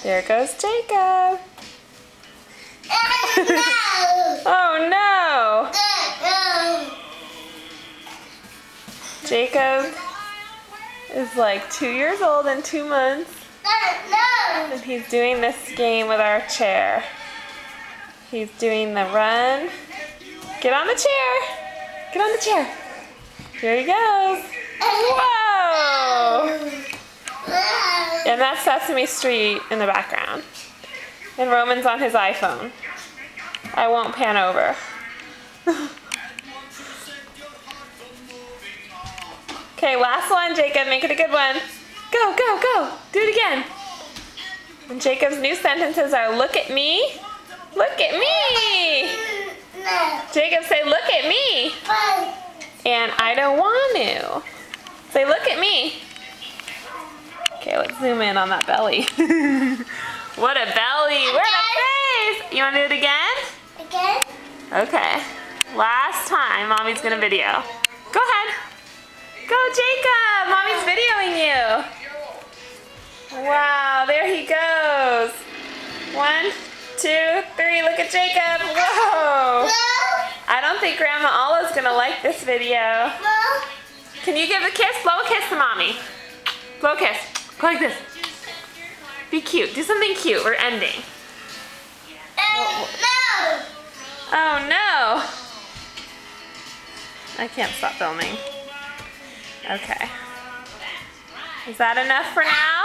There goes Jacob. Oh no! Jacob is like 2 years old and 2 months. And he's doing this game with our chair. He's doing the run. Get on the chair. Get on the chair. Here he goes. Whoa! And that's Sesame Street in the background. And Roman's on his iPhone. I won't pan over. Okay, last one, Jacob. Make it a good one. Go, go, go. Do it again. And Jacob's new sentences are, look at me. Look at me. Jacob, say, look at me. And I don't want to. Say, look at me. Okay, let's zoom in on that belly. What a belly. Where a face. You want to do it again? Again? Okay. Last time, Mommy's going to video. Go ahead. Go, Jacob. Mommy's videoing you. Wow, there he goes. 1, 2, 3. Look at Jacob. Whoa. I don't think Grandma Ola's going to like this video. Can you give a kiss? Blow a kiss to Mommy. Blow a kiss. Go like this. Be cute. Do something cute. We're ending. No. Oh no. I can't stop filming. Okay. Is that enough for now?